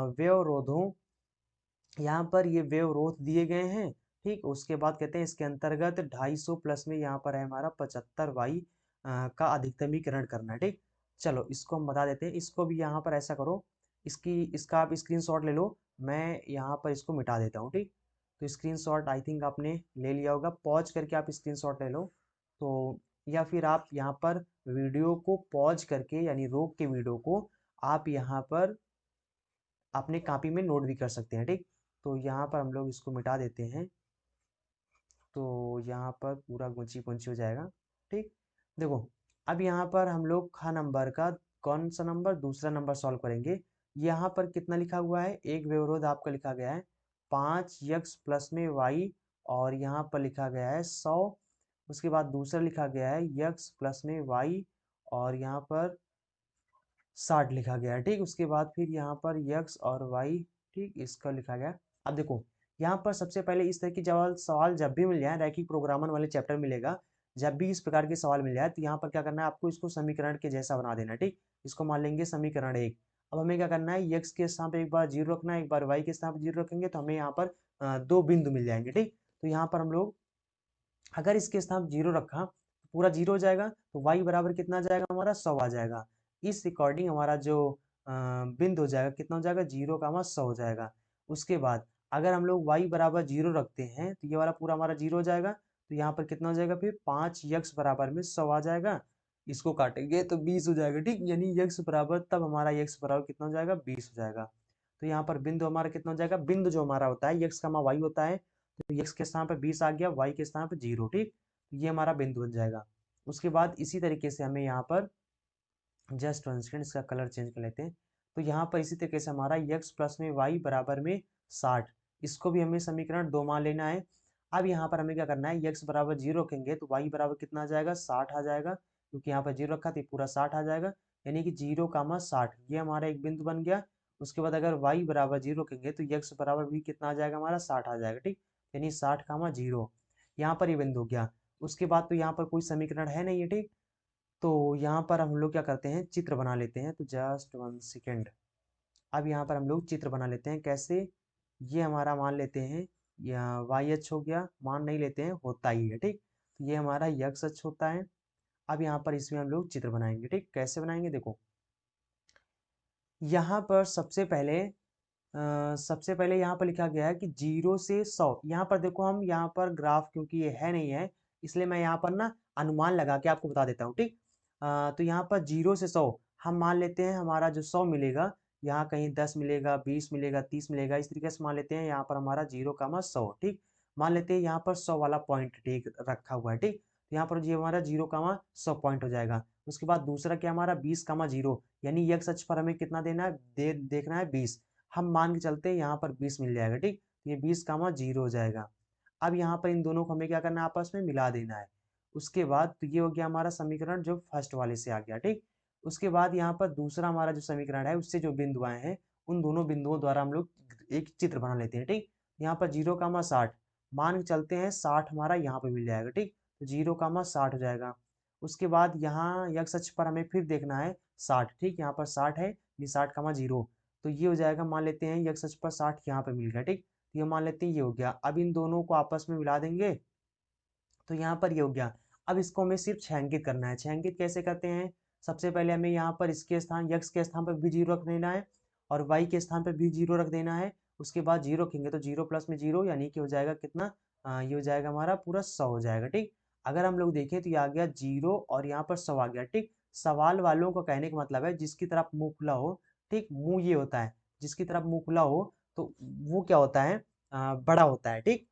व्यवरोधों, यहाँ पर ये व्यवरोध दिए गए हैं, ठीक। उसके बाद कहते हैं इसके अंतर्गत 250 प्लस में यहाँ पर है हमारा 75 वाई का अधिकतमीकरण करना है, ठीक। चलो इसको हम बता देते हैं, इसको भी यहाँ पर ऐसा करो, इसका आप स्क्रीनशॉट ले लो, मैं यहाँ पर इसको मिटा देता हूँ, ठीक। तो स्क्रीनशॉट आई थिंक आपने ले लिया होगा, पॉज करके आप स्क्रीनशॉट ले लो। तो या फिर आप यहाँ पर वीडियो को पॉज करके यानी रोक के वीडियो को आप यहाँ पर अपने कॉपी में नोट भी कर सकते हैं, ठीक। तो यहाँ पर हम लोग इसको मिटा देते हैं, तो यहाँ पर पूरा गुंची गुंची हो जाएगा, ठीक। देखो अब यहाँ पर हम लोग खा नंबर का कौन सा नंबर, दूसरा नंबर सॉल्व करेंगे। यहाँ पर कितना लिखा हुआ है, एक व्यवरोध आपका लिखा गया है 5x प्लस में y और यहाँ पर लिखा गया है 100। उसके बाद दूसरा लिखा गया है x प्लस में y और यहाँ पर 60 लिखा गया है, ठीक। उसके बाद फिर यहाँ पर x और y, ठीक, इसका लिखा गया। अब देखो यहाँ पर सबसे पहले इस तरह की सवाल जब भी मिल जाए, रैखिक प्रोग्रामर वाले चैप्टर मिलेगा, जब भी इस प्रकार के सवाल मिल जाए तो यहाँ पर क्या करना है आपको, इसको समीकरण के जैसा बना देना, ठीक। इसको मान लेंगे समीकरण 1। अब हमें क्या करना है, x के स्थान पर एक बार 0 रखना है, एक बार y के स्थान पर 0 रखेंगे तो हमें यहाँ पर 2 बिंदु मिल जाएंगे, ठीक। तो यहाँ पर हम लोग अगर इसके स्थान पर 0 रखा तो पूरा 0 हो जाएगा, तो y बराबर कितना आ जाएगा हमारा 100 आ जाएगा। इस अकॉर्डिंग हमारा जो बिंदु हो जाएगा कितना हो जाएगा, 0 का हमारा 100 हो जाएगा। उसके बाद अगर हम लोग y बराबर 0 रखते हैं तो ये वाला पूरा हमारा 0 हो जाएगा, तो यहाँ पर कितना हो जाएगा फिर 5x बराबर में 100 आ जाएगा। इसको काटेंगे तो 20 हो जाएगा, ठीक। यानी x बराबर तब हमारा x बराबर कितना हो जाएगा, 20 हो जाएगा। तो यहाँ पर बिंदु हमारा कितना हो जाएगा, बिंदु जो हमारा होता है x का y होता है, तो x के स्थान पर 20 आ गया, y के स्थान पर 0, ठीक। ये हमारा बिंदु बन जाएगा। उसके बाद इसी तरीके से हमें यहाँ पर जस्ट 1 सेकेंड इसका कलर चेंज कर लेते हैं। तो यहाँ पर इसी तरीके से हमारा x प्लस में y बराबर में 60, इसको भी हमें समीकरण 2 मान लेना है। अब यहाँ पर हमें क्या करना है, x बराबर 0 रखेंगे तो y बराबर कितना आ जाएगा, 60 आ जाएगा, क्योंकि यहाँ पर 0 रखा तो पूरा 60 आ जाएगा, यानी कि 0, 60 ये हमारा एक बिंदु बन गया। उसके बाद अगर y बराबर 0 रखेंगे तो x बराबर भी कितना आ जाएगा, हमारा 60 आ जाएगा, ठीक। यानी 60, 0 यहाँ पर ये बिंदु हो गया। उसके बाद तो यहाँ पर कोई समीकरण है नहीं है, ठीक। तो यहाँ पर हम लोग क्या करते हैं, चित्र बना लेते हैं। तो जस्ट 1 सेकेंड, अब यहाँ पर हम लोग चित्र बना लेते हैं। कैसे, ये हमारा मान लेते हैं या वाई अक्ष हो गया, मान नहीं लेते हैं, होता ही है, ठीक। तो ये हमारा यक्स अक्ष होता है। अब यहाँ पर इसमें हम लोग चित्र बनाएंगे, ठीक। कैसे बनाएंगे, देखो यहाँ पर सबसे पहले यहाँ पर लिखा गया है कि 0 से 100। यहाँ पर देखो, हम यहाँ पर ग्राफ क्योंकि ये है नहीं है, इसलिए मैं यहाँ पर ना अनुमान लगा के आपको बता देता हूँ, ठीक। तो यहाँ पर 0 से 100 हम मान लेते हैं, हमारा जो 100 मिलेगा, यहाँ कहीं 10 मिलेगा, 20 मिलेगा, 30 मिलेगा, इस तरीके से मान लेते हैं। यहाँ पर हमारा 0, 100, ठीक। मान लेते हैं यहाँ पर 100 वाला पॉइंट ठीक रखा हुआ है, ठीक। तो यहाँ पर ये हमारा 0, 100 पॉइंट हो जाएगा। उसके बाद दूसरा क्या, हमारा 20, 0, यानी x अक्ष पर हमें कितना देना है, देखना है 20। हम मान के चलते हैं यहाँ पर 20 मिल जाएगा, ठीक। ये 20, 0 हो जाएगा। अब यहाँ पर इन दोनों को हमें क्या करना है, आपस में मिला देना है। उसके बाद तो ये हो गया हमारा समीकरण जो फर्स्ट वाले से आ गया, ठीक। उसके बाद यहाँ पर दूसरा हमारा जो समीकरण है, उससे जो बिंदु आए हैं, उन दोनों बिंदुओं द्वारा हम लोग एक चित्र बना लेते हैं, ठीक। यहाँ पर 0, 60 मान के चलते हैं, 60 हमारा यहाँ पे मिल जाएगा, ठीक। तो 0, 60 हो जाएगा। उसके बाद यहाँ x अक्ष पर हमें फिर देखना है 60, ठीक। यहाँ पर 60 है, ये 60, 0, तो ये हो जाएगा, मान लेते हैं x अक्ष पर 60 यहाँ पे मिल गया, ठीक। तो ये मान लेते हैं ये हो गया। अब इन दोनों को आपस में मिला देंगे तो यहाँ पर ये हो गया। अब इसको हमें सिर्फ छायांकित करना है। छायांकित कैसे करते हैं, सबसे पहले हमें यहाँ पर इसके स्थान, x के स्थान पर भी 0 रख देना है और y के स्थान पर भी 0 रख देना है। उसके बाद 0 रखेंगे तो 0 प्लस में 0, यानी कि हो जाएगा कितना, ये हो जाएगा हमारा पूरा 100 हो जाएगा, ठीक। अगर हम लोग देखें तो ये आ गया 0 और यहाँ पर 100 आ गया, ठीक। सवाल वालों को कहने का मतलब है जिसकी तरफ मुंह खुला हो, ठीक। मुंह ये होता है, जिसकी तरफ मुंह खुला हो तो वो क्या होता है, बड़ा होता है, ठीक।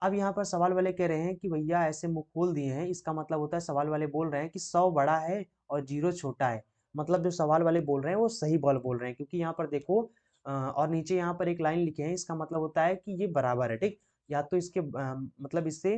अब यहाँ पर सवाल वाले कह रहे हैं कि भैया ऐसे मुंह खोल दिए हैं, इसका मतलब होता है सवाल वाले बोल रहे हैं कि 100 बड़ा है और 0 छोटा है। मतलब जो सवाल वाले बोल रहे हैं वो सही बोल रहे हैं, क्योंकि यहाँ पर देखो और नीचे यहाँ पर एक लाइन लिखे हैं, इसका मतलब होता है कि ये बराबर है, ठीक। या तो इसके मतलब इससे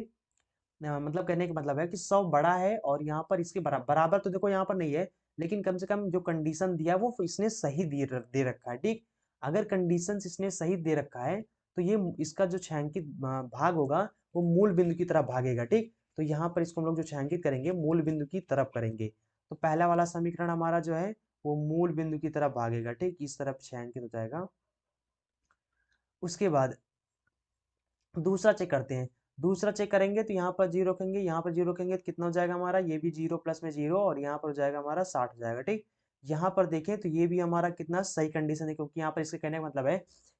मतलब कहने का मतलब है कि 100 बड़ा है और यहाँ पर इसके बराबर तो देखो यहाँ पर नहीं है, लेकिन कम से कम जो कंडीशन दिया है वो इसने सही दे रखा है, ठीक। अगर कंडीशन इसने सही दे रखा है तो ये इसका जो छायांकित भाग होगा वो मूल बिंदु की तरफ भागेगा, ठीक। तो यहाँ पर इसको हम लोग जो छायांकित करेंगे मूल बिंदु की तरफ करेंगे। तो पहला वाला समीकरण हमारा जो है वो मूल बिंदु की तरफ भागेगा, ठीक। इस तरफ छायांकित हो जाएगा। उसके बाद दूसरा चेक करते हैं। दूसरा चेक करेंगे तो यहाँ पर 0 रखेंगे, यहाँ पर 0 रखेंगे तो कितना हो जाएगा हमारा, ये भी 0 प्लस में 0 और यहाँ पर हो जाएगा हमारा 60 हो जाएगा, ठीक। यहाँ पर देखें तो ये भी हमारा कितना सही कंडीशन है, क्योंकि यहाँ पर इसके कहने का मतलब है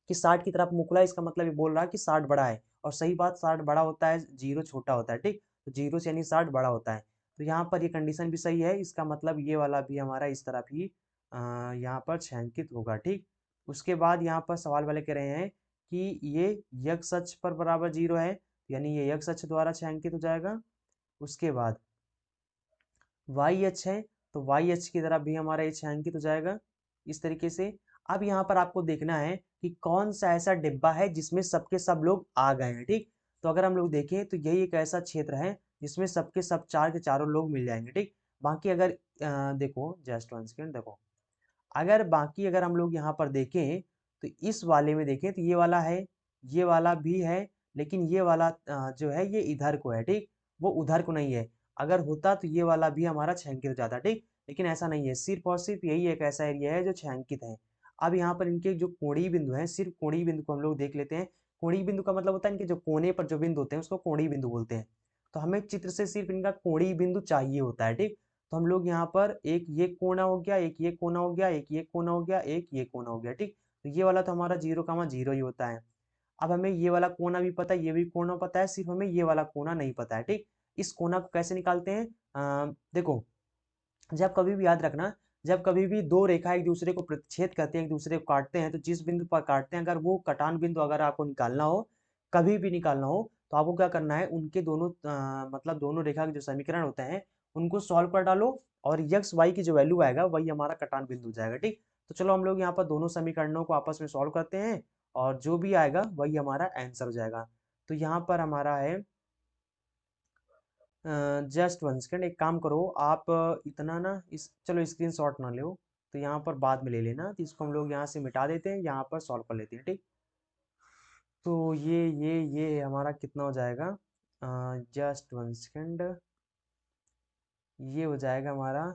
कि 60 की तरफ मुकला है, इसका मतलब ये बोल रहा है कि 60 बड़ा है। और सही बात, 60 बड़ा होता है, 0 छोटा होता है, ठीक। तो 0 से यानी 60 बड़ा होता है। तो यहाँ पर ये कंडीशन भी सही है, इसका मतलब ये वाला भी हमारा इस तरफ ही यहाँ पर छायांकित होगा, ठीक। उसके बाद यहाँ पर सवाल वाले कह रहे हैं कि ये x अक्ष पर बराबर 0 है, यानी ये x अक्ष द्वारा छायांकित हो जाएगा। उसके बाद y अक्ष है तो y अक्ष की तरफ भी हमारा ये छायांकित हो जाएगा इस तरीके से। अब यहाँ पर आपको देखना है कि कौन सा ऐसा डिब्बा है जिसमें सबके सब लोग आ गए हैं, ठीक। तो अगर हम लोग देखें तो यही एक ऐसा क्षेत्र है जिसमें सबके सब चार के चारों लोग मिल जाएंगे, ठीक। बाकी अगर देखो जस्ट 1 सेकेंड, देखो अगर हम लोग यहाँ पर देखें तो इस वाले में देखें तो ये वाला है, ये वाला भी है, लेकिन ये वाला जो है ये इधर को है, ठीक। वो उधर को नहीं है। अगर होता तो ये वाला भी हमारा छायांकित हो जाता, ठीक। लेकिन ऐसा नहीं है, सिर्फ और सिर्फ यही एक ऐसा एरिया है जो छायांकित है। अब यहाँ पर इनके जो कोणीय बिंदु हैं, सिर्फ कोणीय बिंदु को हम लोग देख लेते हैं। कोणीय बिंदु का मतलब होता है इनके जो कोने पर जो बिंदु होते हैं उसको कोणीय बिंदु बोलते हैं। तो हमें चित्र से सिर्फ इनका कोणीय बिंदु चाहिए होता है, ठीक। तो हम लोग यहाँ पर एक ये कोना हो गया, एक ये कोना हो गया, एक ये कोना हो गया, एक ये कोना हो गया, ठीक। तो ये वाला तो हमारा 0, 0 ही होता है। अब हमें ये वाला कोना भी पता है, ये भी कोना पता है, सिर्फ हमें ये वाला कोना नहीं पता है, ठीक। इस कोना को कैसे निकालते हैं, देखो जब कभी भी याद रखना, जब कभी भी दो रेखा एक दूसरे को प्रतिच्छेद करते हैं, एक दूसरे को काटते हैं, तो जिस बिंदु पर काटते हैं अगर वो कटान बिंदु अगर आपको निकालना हो, कभी भी निकालना हो, तो आपको क्या करना है, उनके दोनों मतलब दोनों रेखा के जो समीकरण होते हैं उनको सॉल्व कर डालो और यक्स वाई की जो वैल्यू आएगा वही हमारा कटान बिंदु हो जाएगा। ठीक, तो चलो हम लोग यहाँ पर दोनों समीकरणों को आपस में सॉल्व करते हैं और जो भी आएगा वही हमारा आंसर हो जाएगा। तो यहाँ पर हमारा है जस्ट वन सेकेंड, एक काम करो आप इतना ना इस चलो स्क्रीन शॉट ना लो, तो यहाँ पर बाद में ले लेना, तो इसको हम लोग यहाँ से मिटा देते हैं, यहाँ पर सॉल्व कर लेते हैं। ठीक, तो ये हमारा कितना हो जाएगा, जस्ट वन सेकेंड, ये हो जाएगा हमारा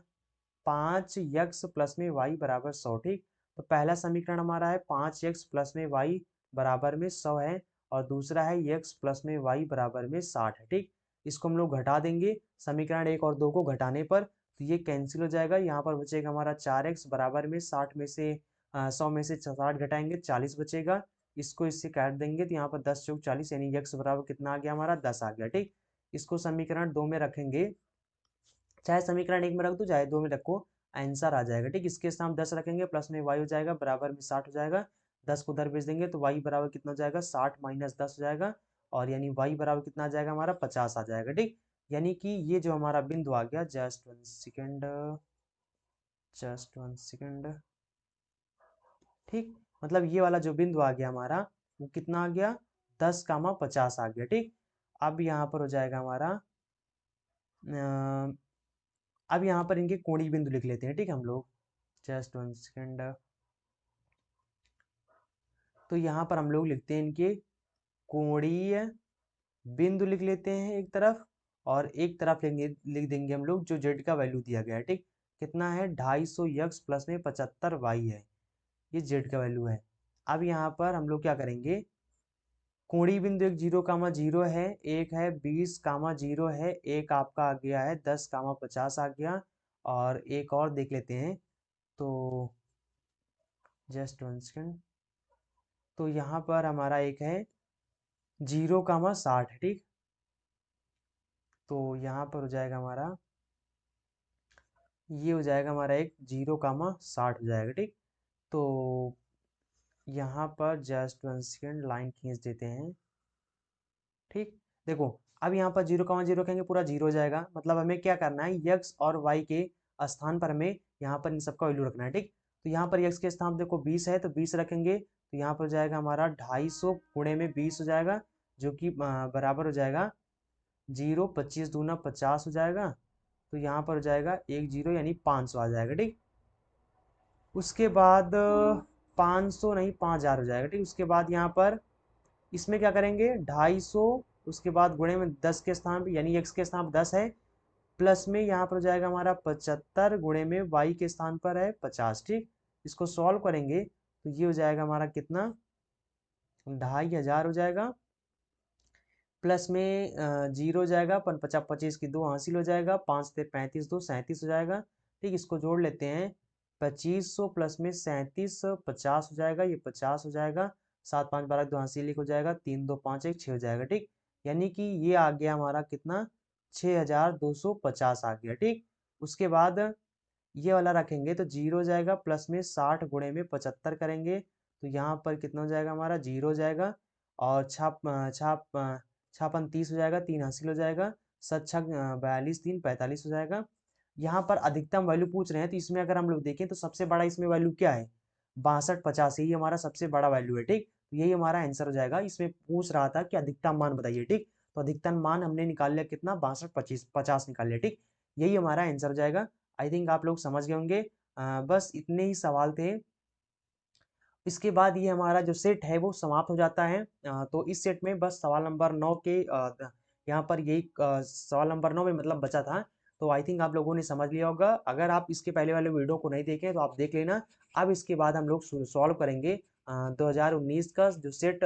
5x प्लस में वाई बराबर 100। ठीक, तो पहला समीकरण हमारा है 5x प्लस में वाई बराबर में 100 है, और दूसरा है x प्लस में वाई बराबर में 60 है। ठीक, इसको हम लोग घटा देंगे, समीकरण 1 और 2 को घटाने पर तो ये कैंसिल हो जाएगा, यहाँ पर बचेगा हमारा 4x बराबर में 60 में से 100 में से 60 घटाएंगे 40 बचेगा, इसको इससे काट देंगे तो यहाँ पर 10 चौक 40 यानी x बराबर कितना आ गया हमारा 10 आ गया। ठीक, इसको समीकरण 2 में रखेंगे, चाहे समीकरण 1 में रख दो चाहे 2 में रखो, आंसर आ जाएगा। ठीक, इसके साथ हम 10 रखेंगे, प्लस में y हो जाएगा बराबर में 60 हो जाएगा, 10 को उधर भेज देंगे तो y बराबर कितना हो जाएगा 60 माइनस 10 हो जाएगा, और यानी y बराबर कितना आ जाएगा हमारा 50 आ जाएगा। ठीक, यानी कि ये जो हमारा बिंदु आ गया, just one second, just one second, ठीक, मतलब ये वाला जो बिंदु आ गया हमारा वो कितना आ गया 10, 50 आ गया। ठीक, अब यहाँ पर हो जाएगा हमारा अब यहाँ पर इनके कोणीय बिंदु लिख लेते हैं। ठीक, हम लोग जस्ट वन सेकेंड, तो यहाँ पर हम लोग लिखते हैं इनके कोणीय बिंदु लिख लेते हैं एक तरफ, और एक तरफ लिख देंगे हम लोग जो जेड का वैल्यू दिया गया है। ठीक, कितना है 250 प्लस में 75 वाई है, ये जेड का वैल्यू है। अब यहाँ पर हम लोग क्या करेंगे, कोणीय बिंदु एक 0, 0 है, एक है 20, 0 है, एक आपका आ गया है 10, 50 आ गया, और एक और देख लेते हैं, तो जस्ट वन सेकेंड, तो यहाँ पर हमारा एक है 0, 60। ठीक, तो यहाँ पर हो जाएगा हमारा, ये हो जाएगा हमारा एक 0, 60 हो जाएगा। ठीक, तो यहाँ पर जस्ट वन सेकेंड लाइन खींच देते हैं। ठीक, देखो अब यहाँ पर 0, 0 कहेंगे पूरा 0 हो जाएगा, मतलब हमें क्या करना है यक्स और वाई के स्थान पर हमें यहाँ पर इन सबका वैल्यू रखना है। ठीक, तो यहाँ पर यक्स के स्थान देखो 20 है तो 20 रखेंगे, तो यहाँ पर हो जाएगा हमारा 250 गुणे में 20 हो जाएगा, जो कि बराबर हो जाएगा 0, 25 दूना 50 हो जाएगा, तो यहाँ पर हो जाएगा 10 यानी 500 आ जाएगा। ठीक, उसके बाद 500 नहीं 5000 हो जाएगा। ठीक, उसके बाद यहाँ पर इसमें क्या करेंगे 250, उसके बाद गुणे में 10 के स्थान पे यानी x के स्थान पर 10 है, प्लस में यहाँ पर हो जाएगा हमारा 75 गुणे में y के स्थान पर है 50। ठीक, इसको सॉल्व करेंगे तो ये हो जाएगा हमारा कितना 2500 हो जाएगा, प्लस में 0 हो जाएगा, 50 25 की 2 हासिल हो जाएगा, 5 से 35 2 37 हो जाएगा। ठीक, इसको जोड़ लेते हैं, 2500 प्लस में 37 50 हो जाएगा, ये 50 हो जाएगा, 7 5 12 2 हासिल 1 हो जाएगा, 3 2 5 1 6 हो जाएगा। ठीक, यानी कि ये आ गया हमारा कितना 6250 आ गया। ठीक, उसके बाद ये वाला रखेंगे तो 0 हो जाएगा, प्लस में 60 गुणे में 75 करेंगे तो यहाँ पर कितना हो जाएगा हमारा 0 हो जाएगा, और छापन 30 हो जाएगा, 3 हासिल हो जाएगा, 7 छक 42 3 45 हो जाएगा। यहाँ पर अधिकतम वैल्यू पूछ रहे हैं, तो इसमें अगर हम लोग देखें तो सबसे बड़ा इसमें वैल्यू क्या है 62 50, यही हमारा सबसे बड़ा वैल्यू है। ठीक, तो यही हमारा आंसर हो जाएगा, इसमें पूछ रहा था कि अधिकतम मान बताइए। ठीक, तो अधिकतम मान हमने निकाल लिया कितना 62 50 निकाल लिया। ठीक, यही हमारा आंसर हो जाएगा। आई थिंक आप लोग समझ गए होंगे, बस इतने ही सवाल थे। इसके बाद ये हमारा जो सेट है वो समाप्त हो जाता है, तो इस सेट में बस सवाल नंबर 9 के यहाँ पर यही सवाल नंबर 9 में मतलब बचा था, तो आई थिंक आप लोगों ने समझ लिया होगा। अगर आप इसके पहले वाले वीडियो को नहीं देखें तो आप देख लेना। अब इसके बाद हम लोग सॉल्व करेंगे 2019 का जो सेट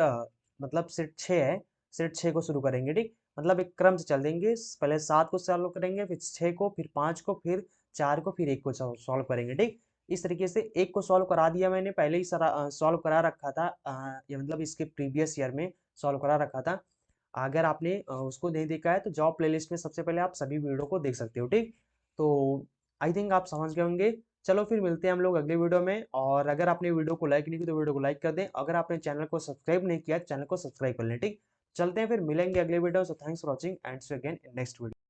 मतलब सेट 6 है, सेट 6 को शुरू करेंगे। ठीक, मतलब एक क्रम से चल देंगे, पहले 7 को सॉल्व करेंगे, फिर 6 को, फिर 5 को, फिर 4 को, फिर 1 को सॉल्व करेंगे। ठीक, इस तरीके से एक को सॉल्व करा दिया मैंने, पहले ही सॉल्व करा रखा था, ये मतलब इसके प्रीवियस ईयर में सॉल्व करा रखा था। अगर आपने उसको नहीं देखा है तो जॉब प्लेलिस्ट में सबसे पहले आप सभी वीडियो को देख सकते हो। ठीक, तो आई थिंक आप समझ गए होंगे। चलो फिर मिलते हैं हम लोग अगले वीडियो में, और अगर आपने वीडियो को लाइक नहीं किया तो वीडियो को लाइक कर दें, अगर आपने चैनल को सब्सक्राइब नहीं किया चैनल को सब्सक्राइब कर लें। ठीक, चलते हैं फिर मिलेंगे अगले video, so thanks for watching and see you again in next video.